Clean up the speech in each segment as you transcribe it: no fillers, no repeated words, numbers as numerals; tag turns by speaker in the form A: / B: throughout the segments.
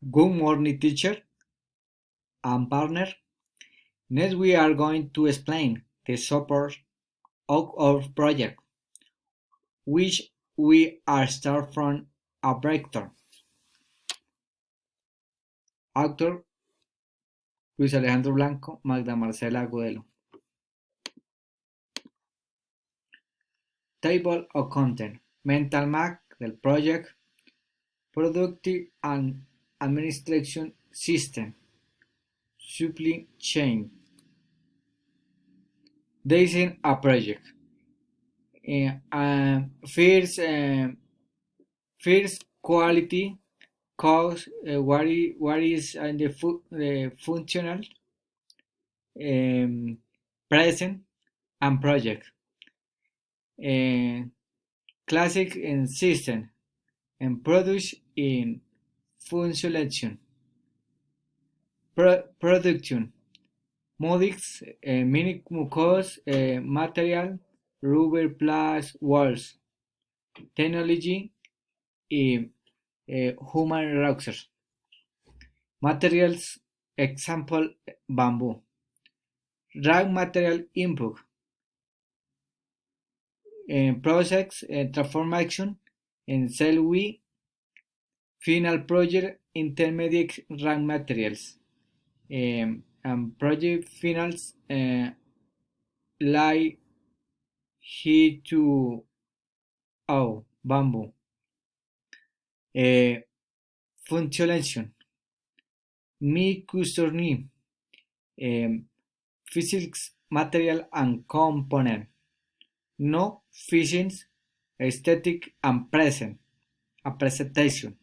A: Good morning, teacher and partner. Next, we are going to explain the support of our project, which we are start from a vector. Author Luis Alejandro Blanco, Magda Marcela Agudelo. Table of content. Mental map del project. Productive and administration system. Supply chain. Design a project. First, quality, cost, what is the functional, present, and project. Classic in system and produce in function. Production. Modics, minimum cost, material, rubber plus walls. Technology, human resources. Materials, example, bamboo. Raw material input. Process, transformation, and sell we. Final project, intermediate raw materials. And project finals lie here to bamboo. Functionation. Me customary. Physics, material and component. No physics, aesthetic and present. A presentation.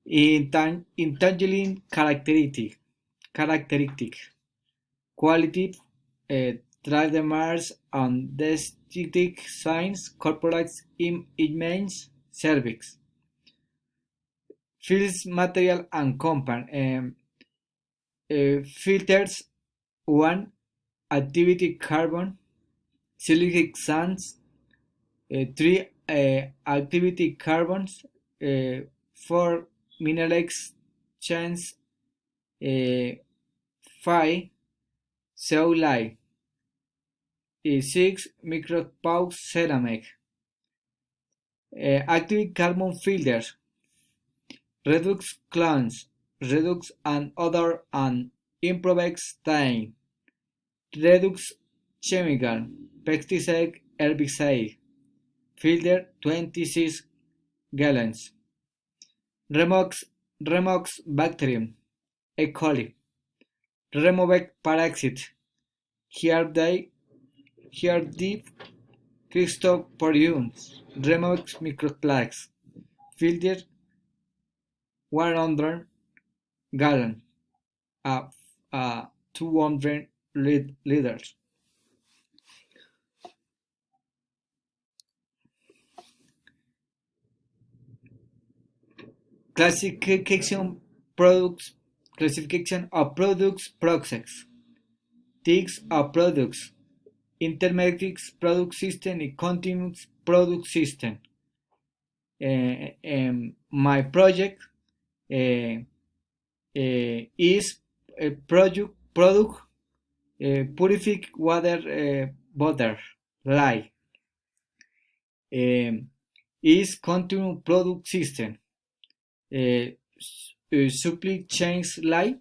A: Intangible characteristic. Quality, trademarks and distinct signs, corporate image, service. Fields, material and compound. Filters, 1. Activity carbon, silicic sands, 3. Activity carbons, 4. Mineral exchange, 5. Zeolite, 6. Micropause ceramic. Active carbon filters, redox clones, redox and other and improved stain, redox chemical, pesticide, herbicide, filter 26 gallons. Remox bacterium, E. coli, Removec parasite, here deep Christoporiums, Remox microplaques, filter 100 gallon, 200 liters. Classification of products process. Types of products. Intermediate product system and continuous product system. My project is a product purified water butter lye. Is continuous product system. Supply chains lie.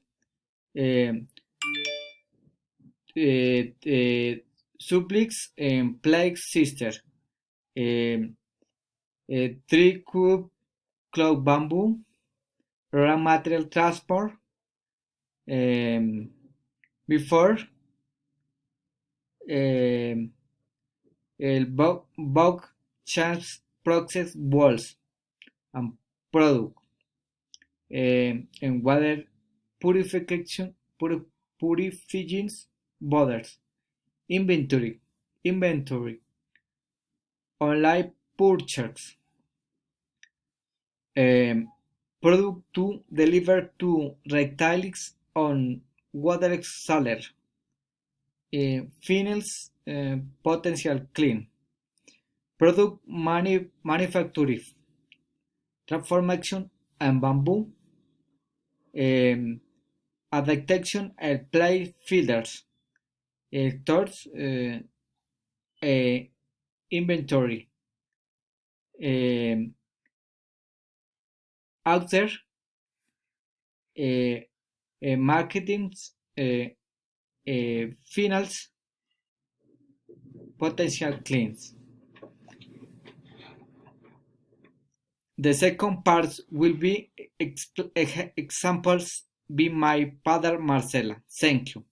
A: Supplies and plague sister. 3 cube cloud bamboo. Raw material transport. Before el bulk chance process walls and product. And water purification borders. Inventory online purchase. Product to deliver to retailers on water seller. Finals potential clean. Product manufacturing transformation and bamboo um, a detection and play filters, thoughts, inventory, um, out there, uh, marketing, finals, potential clients. The second part will be examples by my father Marcela. Thank you.